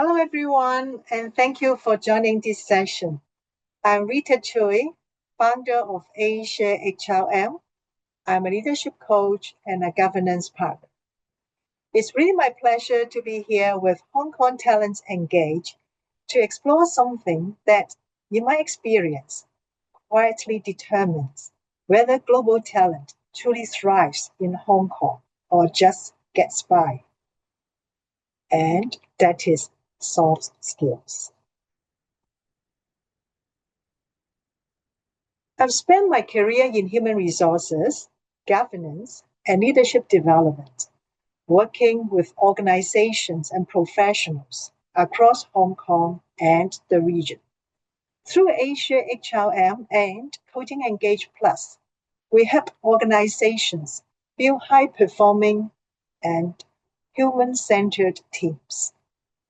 Hello, everyone, and thank you for joining this session. I'm Rita Tsui, founder of Asia HLM. I'm a leadership coach and a governance partner. It's really my pleasure to be here with Hong Kong Talents Engage to explore something that you might experience quietly determines whether global talent truly thrives in Hong Kong or just gets by. And that is soft skills. I've spent my career in human resources, governance, and leadership development, working with organizations and professionals across Hong Kong and the region. Through Asia HLM and Coaching Engage Plus, we help organizations build high-performing and human-centered teams.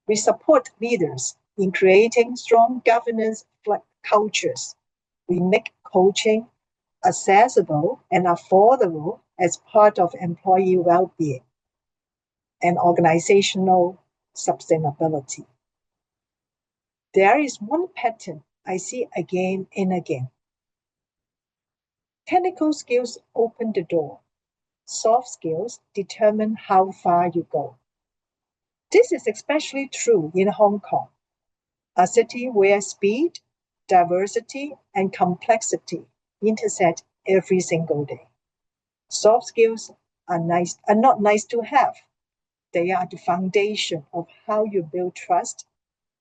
We support leaders in creating strong governance cultures. We make coaching accessible and affordable as part of employee well-being and organizational sustainability. There is one pattern I see again and again. Technical skills open the door. Soft skills determine how far you go. This is especially true in Hong Kong, a city where speed, diversity, and complexity intersect every single day. Soft skills are not nice to have. They are the foundation of how you build trust,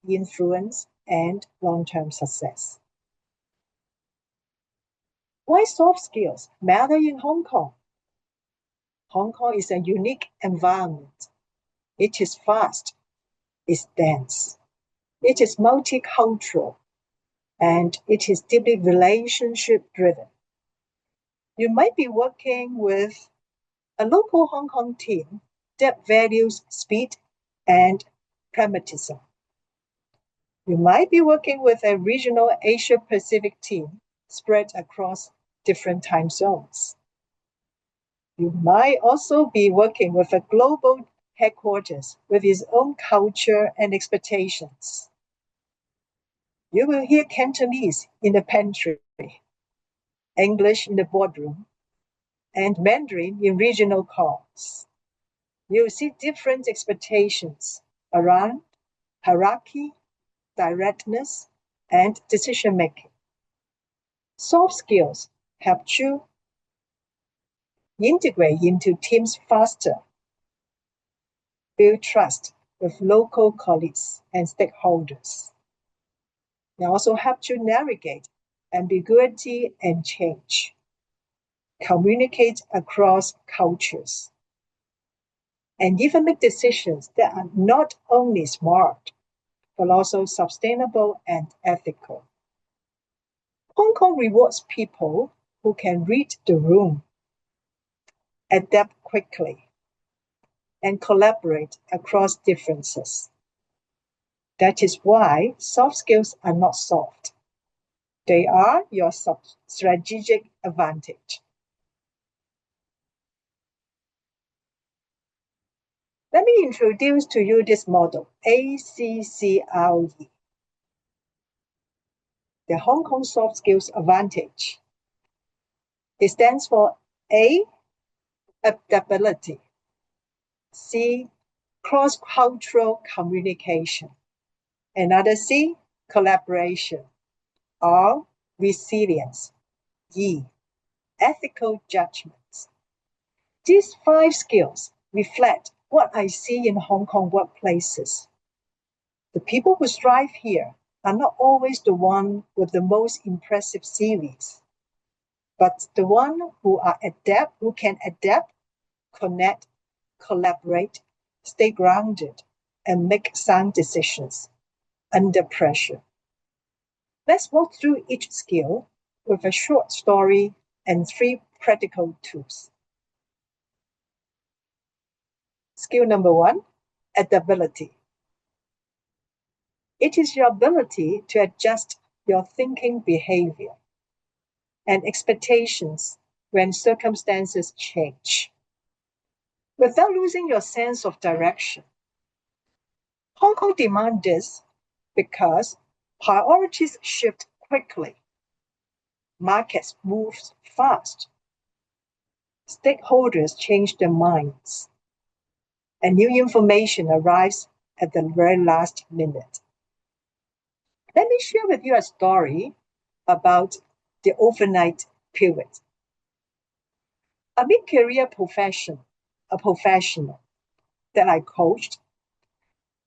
influence, and long-term success. Why soft skills matter in Hong Kong? Hong Kong is a unique environment. It is fast, it's dense, it is multicultural, and it is deeply relationship-driven. You might be working with a local Hong Kong team that values speed and pragmatism. You might be working with a regional Asia-Pacific team spread across different time zones. You might also be working with a global headquarters with its own culture and expectations. You will hear Cantonese in the pantry, English in the boardroom, and Mandarin in regional calls. You'll see different expectations around hierarchy, directness, and decision-making. Soft skills help you integrate into teams faster, build trust with local colleagues and stakeholders. They also help you navigate ambiguity and change, communicate across cultures, and even make decisions that are not only smart, but also sustainable and ethical. Hong Kong rewards people who can read the room, adapt quickly, and collaborate across differences. That is why soft skills are not soft. They are your strategic advantage. Let me introduce to you this model, ACCRE, the Hong Kong Soft Skills Advantage. It stands for A, adaptability, C, cross-cultural communication, another C, collaboration, R, resilience, E, ethical judgments. These 5 skills reflect what I see in Hong Kong workplaces. The people who thrive here are not always the one with the most impressive CVs, but the one who can adapt, connect, collaborate, stay grounded, and make sound decisions under pressure. Let's walk through each skill with a short story and 3 practical tools. Skill number 1, adaptability. It is your ability to adjust your thinking behavior and expectations when circumstances change, without losing your sense of direction. Hong Kong demands this because priorities shift quickly. Markets move fast. Stakeholders change their minds. And new information arrives at the very last minute. Let me share with you a story about the overnight period. A mid-career a professional that I coached,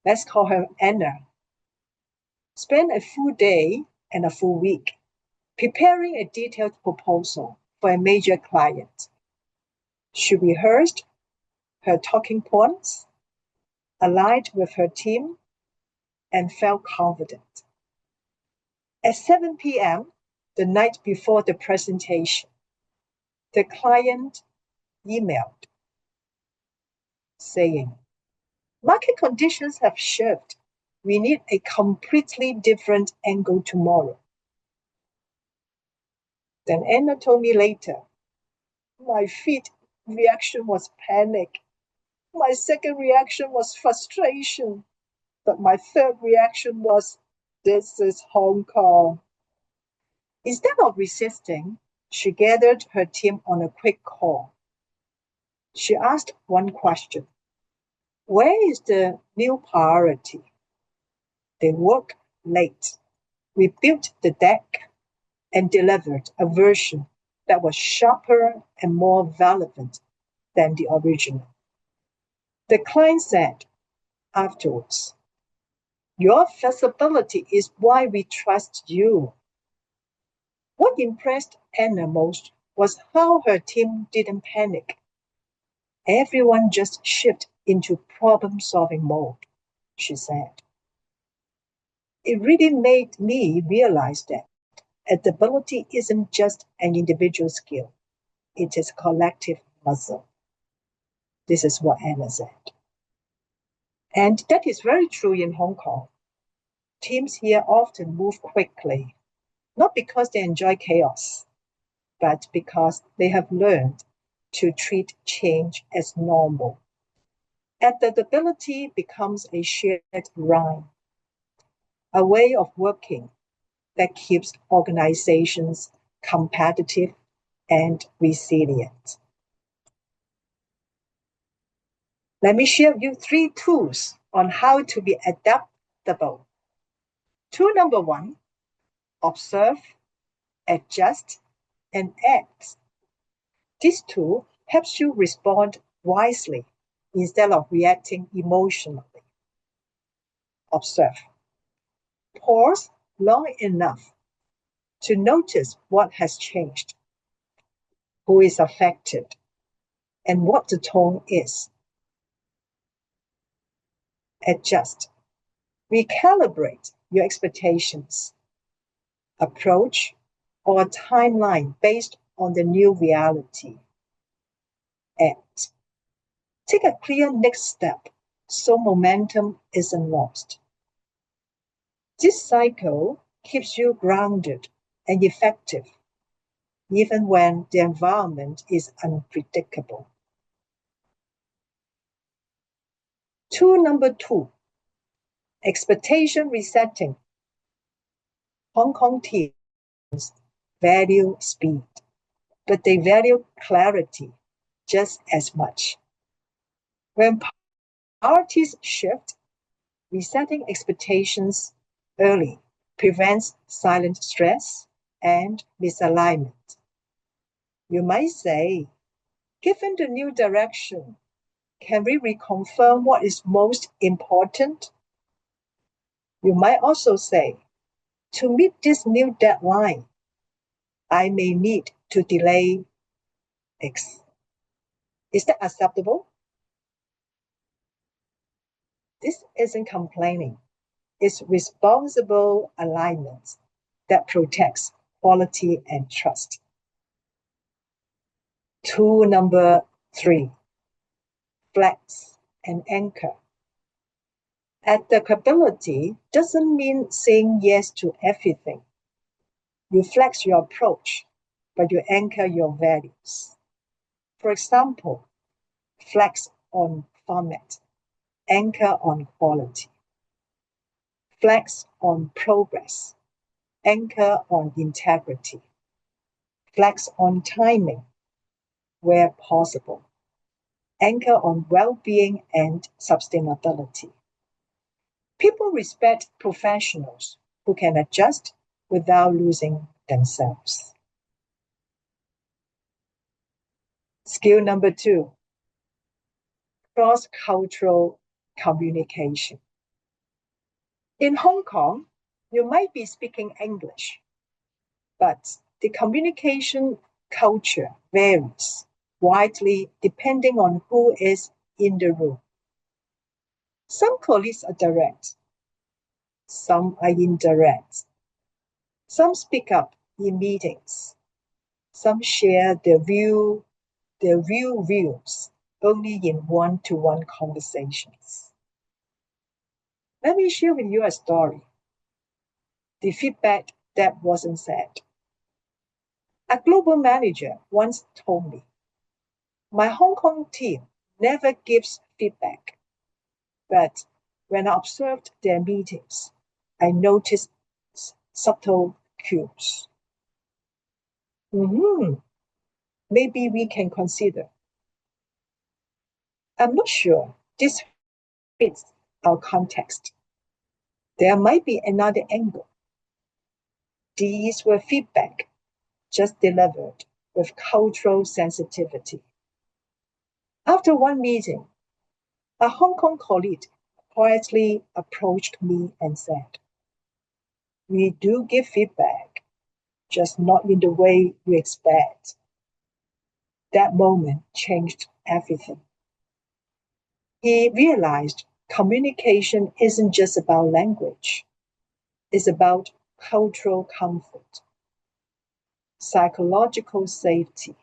let's call her Anna, spent a full day and a full week preparing a detailed proposal for a major client. She rehearsed her talking points, aligned with her team, and felt confident. At 7 p.m., the night before the presentation, the client emailed saying, "Market conditions have shifted. We need a completely different angle tomorrow." Then Anna told me later, my first reaction was panic. My second reaction was frustration. But my third reaction was, this is Hong Kong. Instead of resisting, she gathered her team on a quick call. She asked one question: where is the new priority? They worked late. We built the deck and delivered a version that was sharper and more relevant than the original. The client said afterwards, "Your flexibility is why we trust you." What impressed Anna most was how her team didn't panic. Everyone just shifted into problem-solving mode, she said. It really made me realize that adaptability isn't just an individual skill. It is a collective muscle. This is what Anna said. And that is very true in Hong Kong. Teams here often move quickly, not because they enjoy chaos, but because they have learned to treat change as normal. Adaptability becomes a shared rhyme, a way of working that keeps organizations competitive and resilient. Let me share with you 3 tools on how to be adaptable. Tool number 1, observe, adjust, and act. This tool helps you respond wisely instead of reacting emotionally. Observe. Pause long enough to notice what has changed, who is affected, and what the tone is. Adjust. Recalibrate your expectations, approach, or timeline based on the new reality. Act. Take a clear next step so momentum isn't lost. This cycle keeps you grounded and effective, even when the environment is unpredictable. Tool number 2, expectation resetting. Hong Kong teams value speed, but they value clarity just as much. When priorities shift, resetting expectations early prevents silent stress and misalignment. You might say, given the new direction, can we reconfirm what is most important? You might also say, to meet this new deadline, I may need to delay X. Is that acceptable? This isn't complaining. It's responsible alignment that protects quality and trust. Tool number 3, flex and anchor. Adaptability doesn't mean saying yes to everything. You flex your approach, but you anchor your values. For example, flex on format, anchor on quality. Flex on progress, anchor on integrity, flex on timing where possible, anchor on well-being and sustainability. People respect professionals who can adjust without losing themselves. Skill number 2, cross-cultural communication. In Hong Kong, you might be speaking English, but the communication culture varies widely depending on who is in the room. Some colleagues are direct, some are indirect. Some speak up in meetings, some share their real views only in one-to-one conversations. Let me share with you a story. The feedback that wasn't said. A global manager once told me, my Hong Kong team never gives feedback, but when I observed their meetings, I noticed subtle cues. Maybe we can consider. I'm not sure this fits our context. There might be another angle. These were feedback just delivered with cultural sensitivity. After one meeting, a Hong Kong colleague quietly approached me and said, we do give feedback, just not in the way you expect. That moment changed everything. He realized communication isn't just about language. It's about cultural comfort, psychological safety,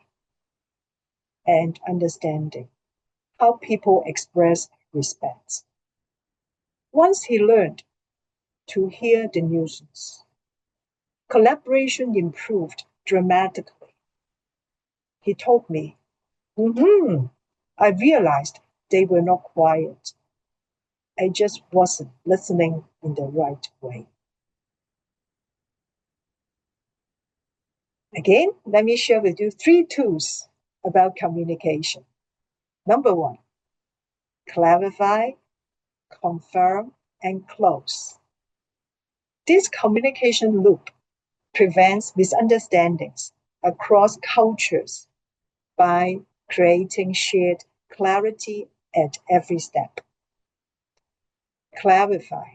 and understanding how people express respect. Once he learned to hear the nuisance, collaboration improved dramatically. He told me, I realized they were not quiet. I just wasn't listening in the right way. Again, let me share with you 3 tools about communication. Number 1, clarify, confirm, and close. This communication loop prevents misunderstandings across cultures by creating shared clarity at every step. Clarify.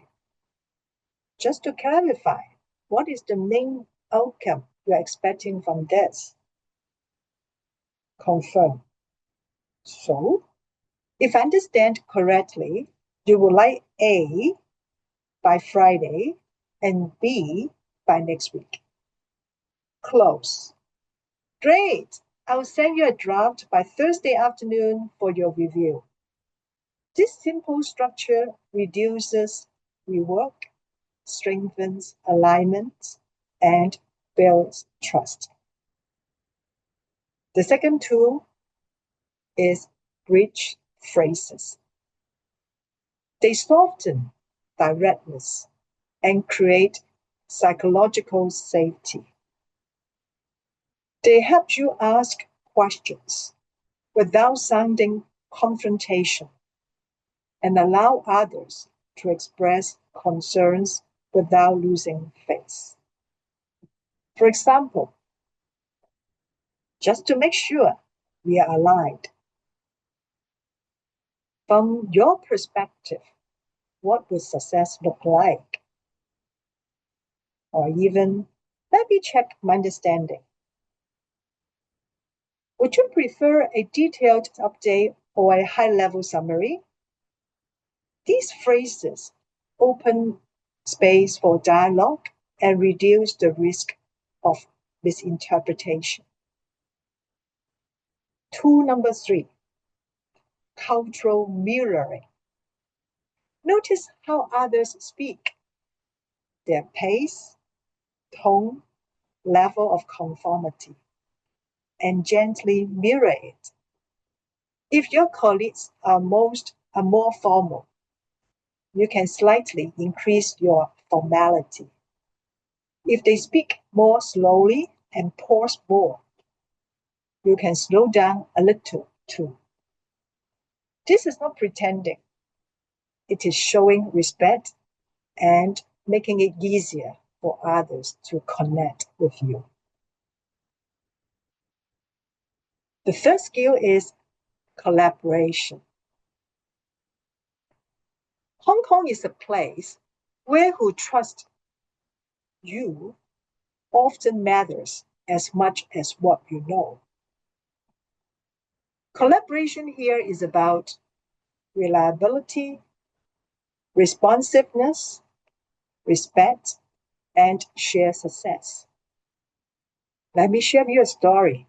Just to clarify, what is the main outcome you're expecting from this? Confirm. So, if I understand correctly, you would like A by Friday and B by next week. Close. Great. I'll send you a draft by Thursday afternoon for your review. This simple structure reduces rework, strengthens alignment, and builds trust. The second tool is bridge phrases. They soften directness and create psychological safety. They help you ask questions without sounding confrontation and allow others to express concerns without losing face. For example, just to make sure we are aligned, from your perspective, what would success look like? Or even, let me check my understanding. Would you prefer a detailed update or a high-level summary? These phrases open space for dialogue and reduce the risk of misinterpretation. Tool number 3, cultural mirroring. Notice how others speak, their pace, tone, level of conformity, and gently mirror it. If your colleagues are more formal, you can slightly increase your formality. If they speak more slowly and pause more, you can slow down a little too. This is not pretending. It is showing respect and making it easier for others to connect with you. The third skill is collaboration. Hong Kong is a place where who trusts you often matters as much as what you know. Collaboration here is about reliability, responsiveness, respect, and shared success. Let me share with you a story.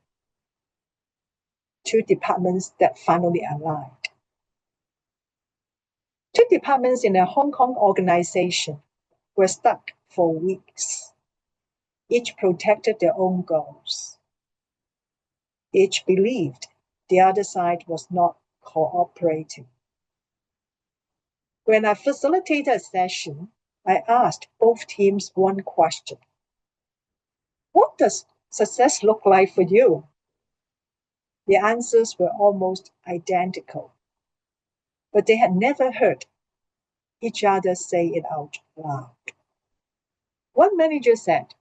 Two departments that finally aligned. Two departments in a Hong Kong organization were stuck for weeks. Each protected their own goals. Each believed the other side was not cooperating. When I facilitated a session, I asked both teams one question. What does success look like for you? The answers were almost identical, but they had never heard each other say it out loud. One manager said,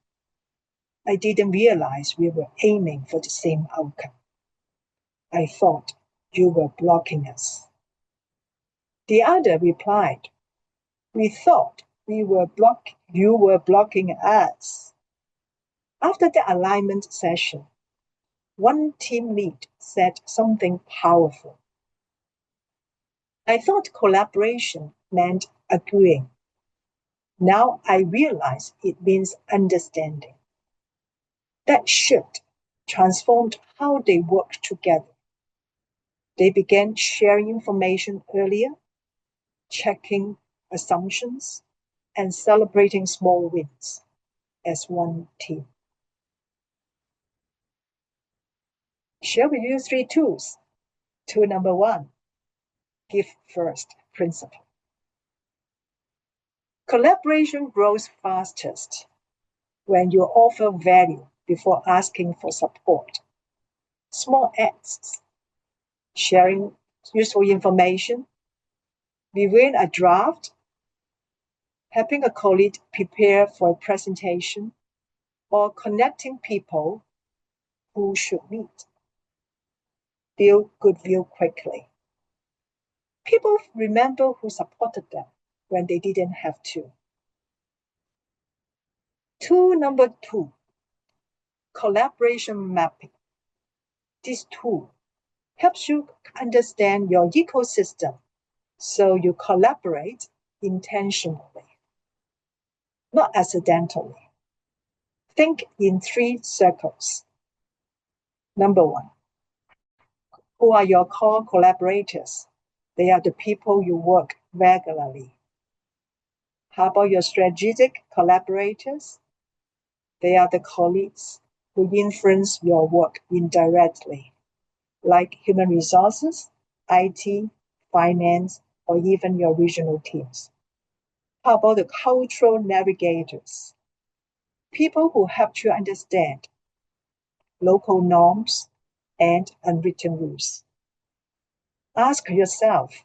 I didn't realize we were aiming for the same outcome. I thought you were blocking us. The other replied, we thought you were blocking us. After the alignment session, one team lead said something powerful. I thought collaboration meant agreeing. Now I realize it means understanding. That shift transformed how they worked together. They began sharing information earlier, checking assumptions, and celebrating small wins as one team. Share with you 3 tools. Tool number 1, give first principle. Collaboration grows fastest when you offer value before asking for support. Small acts, sharing useful information, reviewing a draft, helping a colleague prepare for a presentation, or connecting people who should meet. Build goodwill quickly. People remember who supported them when they didn't have to. Tool number 2, collaboration mapping. This tool helps you understand your ecosystem so you collaborate intentionally, not accidentally. Think in 3 circles. Number 1, who are your core collaborators? They are the people you work regularly. How about your strategic collaborators? They are the colleagues who influence your work indirectly, like human resources, IT, finance, or even your regional teams. How about the cultural navigators? People who help you understand local norms and unwritten rules. Ask yourself,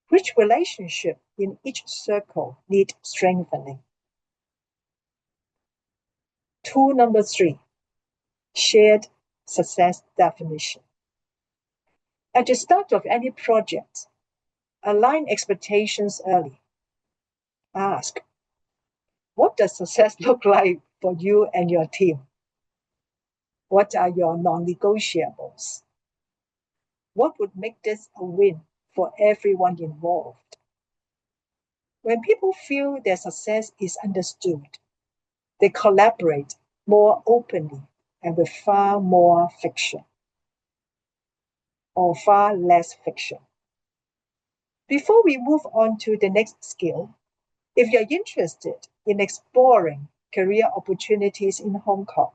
which relationship in each circle need strengthening? Tool number 3, shared success definition. At the start of any project, align expectations early. Ask, what does success look like for you and your team? What are your non-negotiables? What would make this a win for everyone involved? When people feel their success is understood, they collaborate more openly and with far less friction. Before we move on to the next skill, if you're interested in exploring career opportunities in Hong Kong,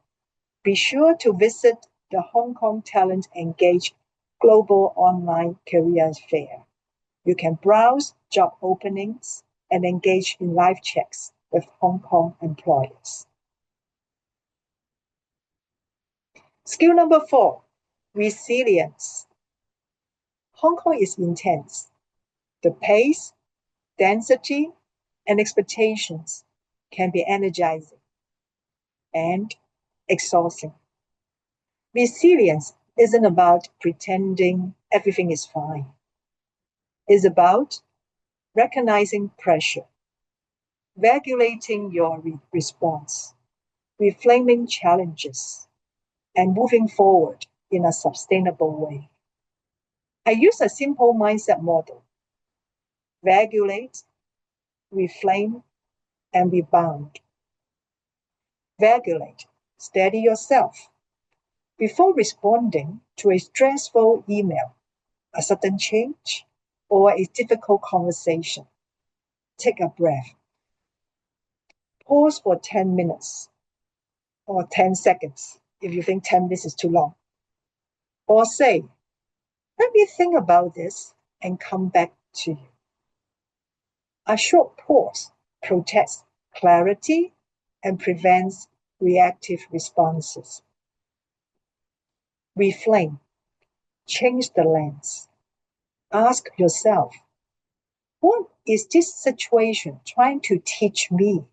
be sure to visit the Hong Kong Talent Engage Global Online Career Fair. You can browse job openings, and engage in live checks with Hong Kong employers. Skill number 4, resilience. Hong Kong is intense. The pace, density, and expectations can be energizing and exhausting. Resilience isn't about pretending everything is fine. It's about recognizing pressure, regulating your response, reframing challenges, and moving forward in a sustainable way. I use a simple mindset model: regulate, reframe, and rebound. Regulate, steady yourself. Before responding to a stressful email, a sudden change, or a difficult conversation, take a breath. Pause for 10 minutes or 10 seconds if you think 10 minutes is too long. Or say, let me think about this and come back to you. A short pause protects clarity and prevents reactive responses. Reframe, change the lens. Ask yourself, what is this situation trying to teach me?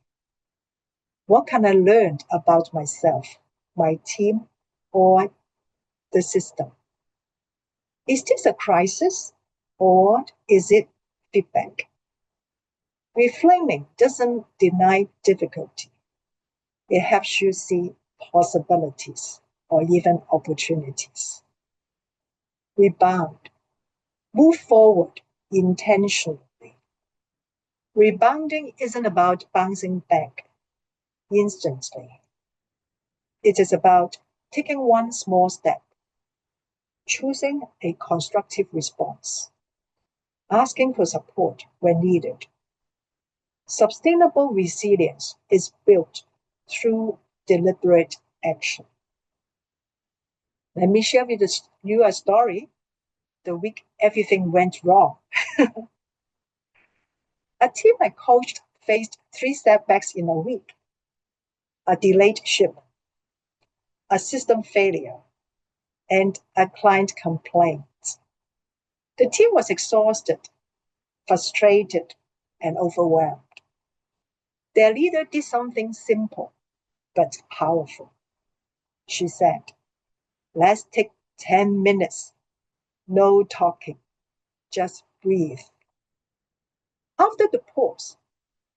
What can I learn about myself, my team, or the system? Is this a crisis or is it feedback? Reframing doesn't deny difficulty. It helps you see possibilities or even opportunities. Rebound. Move forward intentionally. Rebounding isn't about bouncing back instantly. It is about taking one small step, choosing a constructive response, asking for support when needed. Sustainable resilience is built through deliberate action. Let me share with you a story. The week everything went wrong. A team I coached faced 3 setbacks in a week: a delayed ship, a system failure, and a client complaint. The team was exhausted, frustrated, and overwhelmed. Their leader did something simple but powerful. She said, let's take 10 minutes, no talking, just breathe. After the pause,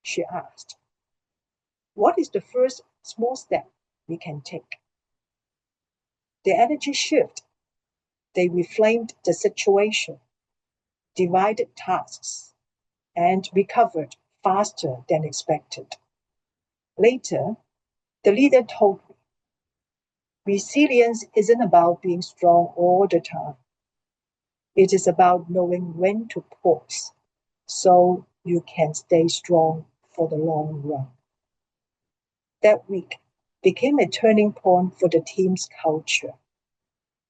she asked, what is the first small step we can take? The energy shift. They reframed the situation, divided tasks, and recovered faster than expected. Later, the leader told me, resilience isn't about being strong all the time. It is about knowing when to pause so you can stay strong for the long run. That week became a turning point for the team's culture.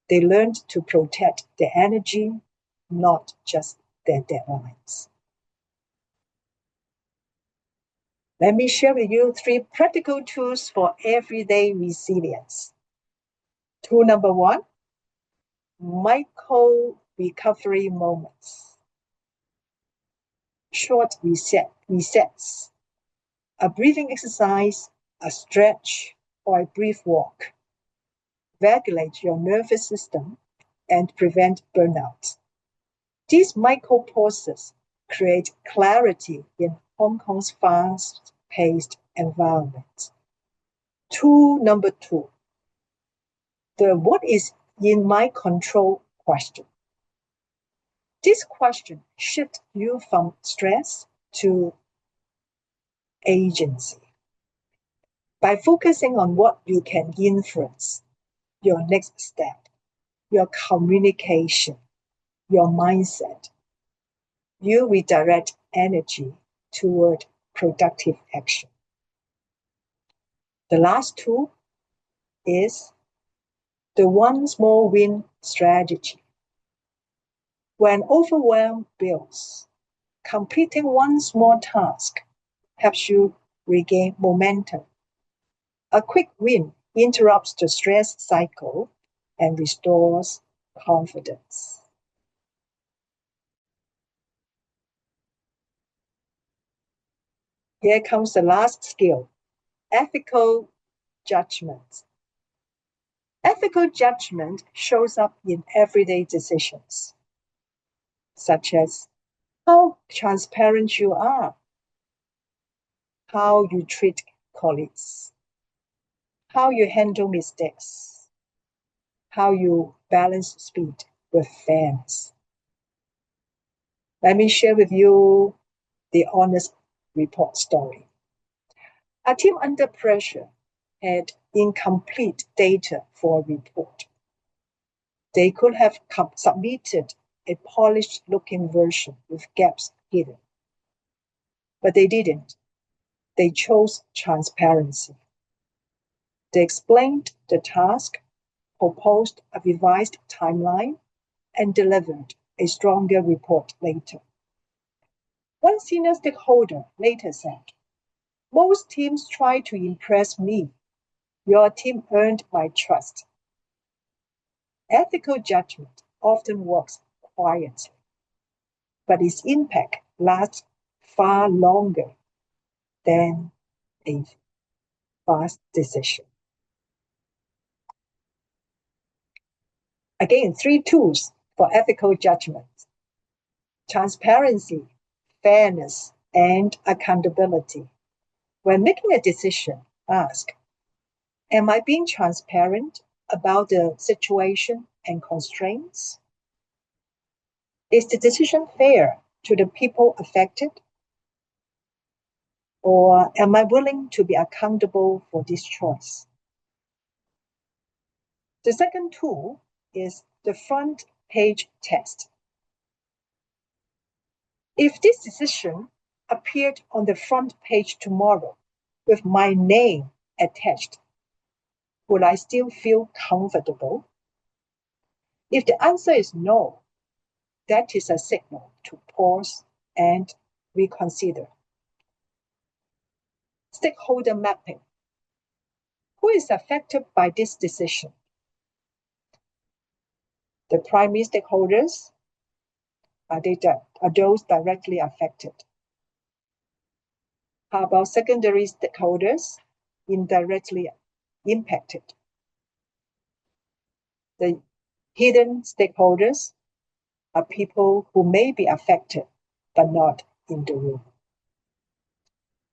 They learned to protect their energy, not just their deadlines. Let me share with you 3 practical tools for everyday resilience. Tool number 1, micro recovery moments. Short resets. A breathing exercise, a stretch, or a brief walk. Regulate your nervous system and prevent burnout. These micro pauses create clarity in Hong Kong's fast-paced environment. Tool number 2, the what is in my control question. This question shifts you from stress to agency. By focusing on what you can influence, your next step, your communication, your mindset, you redirect energy toward productive action. The last tool is the one small win strategy. When overwhelm builds, completing one small task helps you regain momentum. A quick win interrupts the stress cycle and restores confidence. Here comes the last skill, ethical judgment. Ethical judgment shows up in everyday decisions, such as how transparent you are, how you treat colleagues, how you handle mistakes, how you balance speed with fairness. Let me share with you the honest report story. A team under pressure had incomplete data for a report. They could have submitted a polished-looking version with gaps hidden. But they didn't. They chose transparency. They explained the task, proposed a revised timeline, and delivered a stronger report later. One senior stakeholder later said, "Most teams try to impress me. Your team earned my trust." Ethical judgment often works quietly, but its impact lasts far longer than a fast decision. Again, 3 tools for ethical judgment: transparency, fairness, and accountability. When making a decision, ask, am I being transparent about the situation and constraints? Is the decision fair to the people affected? Or am I willing to be accountable for this choice? The second tool is the front page test. If this decision appeared on the front page tomorrow with my name attached, would I still feel comfortable? If the answer is no, that is a signal to pause and reconsider. Stakeholder mapping. Who is affected by this decision? The primary stakeholders, are those directly affected? How about secondary stakeholders, indirectly impacted? The hidden stakeholders are people who may be affected but not in the room.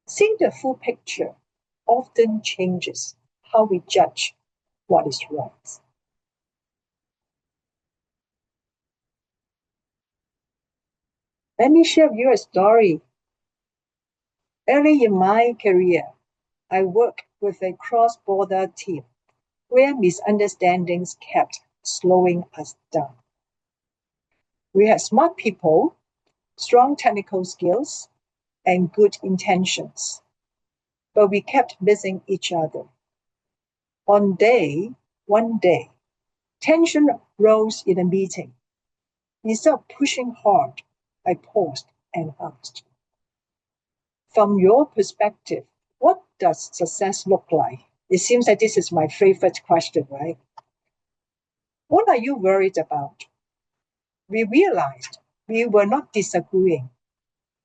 Seeing the full picture often changes how we judge what is right. Let me share with you a story. Early in my career, I worked with a cross-border team where misunderstandings kept slowing us down. We had smart people, strong technical skills, and good intentions, but we kept missing each other. One day, tension rose in a meeting. Instead of pushing hard, I paused and asked, from your perspective, what does success look like? It seems that this is my favorite question, right? What are you worried about? We realized we were not disagreeing.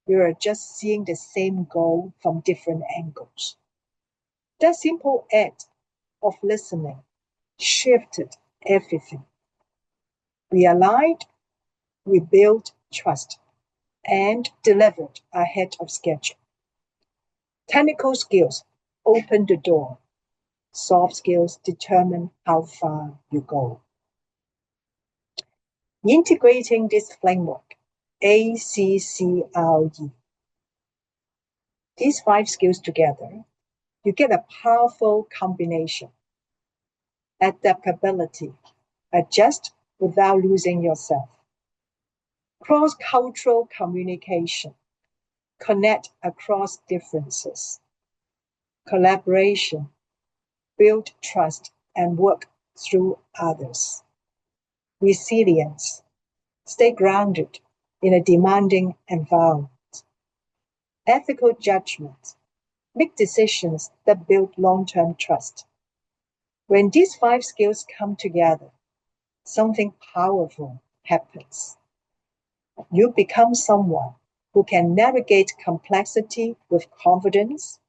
We were just seeing the same goal from different angles. That simple act of listening shifted everything. We aligned, we built trust, and delivered ahead of schedule. Technical skills open the door. Soft skills determine how far you go. Integrating this framework, ACCRE, these 5 skills together, you get a powerful combination. Adaptability, adjust without losing yourself. Cross-cultural communication, connect across differences. Collaboration, build trust and work through others. Resilience, stay grounded in a demanding environment. ethical judgment, make decisions that build long-term trust. When these 5 skills come together, something powerful happens. You become someone who can navigate complexity with confidence,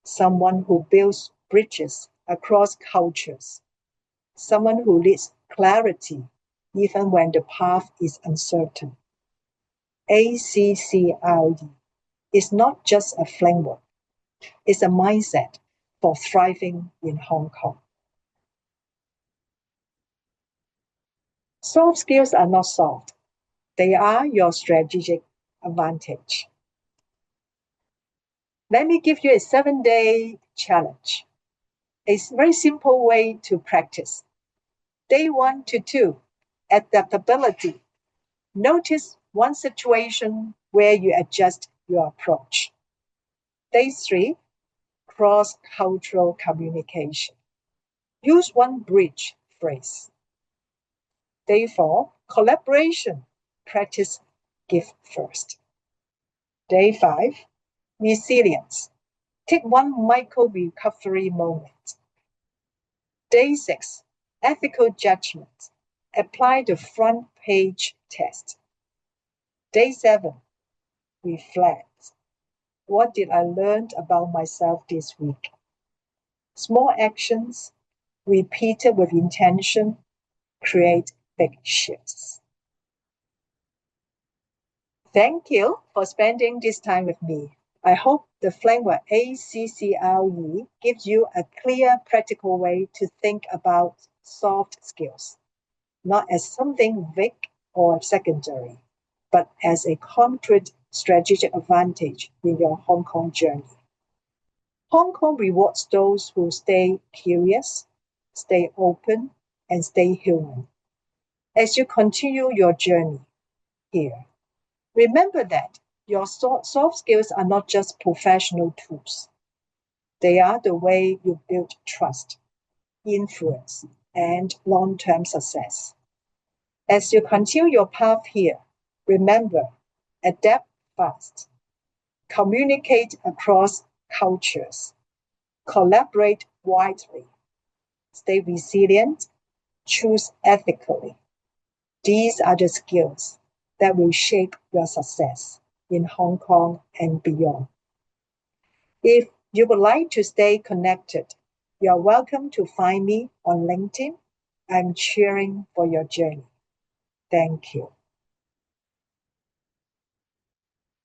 someone who builds bridges across cultures, someone who leads clarity even when the path is uncertain. ACCRE is not just a framework, it's a mindset for thriving in Hong Kong. Soft skills are not soft. They are your strategic advantage. Let me give you a 7-day challenge. A very simple way to practice. Day 1 to 2, adaptability. Notice one situation where you adjust your approach. Day 3, cross-cultural communication. Use one bridge phrase. Day 4, collaboration. Practice give first. Day 5, resilience. Take one micro recovery moment. Day 6, ethical judgment. Apply the front page test. Day 7, reflect. What did I learn about myself this week? Small actions, repeated with intention, create big shifts. Thank you for spending this time with me. I hope the framework ACCRE gives you a clear, practical way to think about soft skills, not as something vague or secondary, but as a concrete strategic advantage in your Hong Kong journey. Hong Kong rewards those who stay curious, stay open, and stay human. As you continue your journey here, remember that your soft skills are not just professional tools. They are the way you build trust, influence, and long-term success. As you continue your path here, remember, adapt fast, communicate across cultures, collaborate widely, stay resilient, choose ethically. These are the skills that will shape your success in Hong Kong and beyond. If you would like to stay connected, you are welcome to find me on LinkedIn. I'm cheering for your journey. Thank you.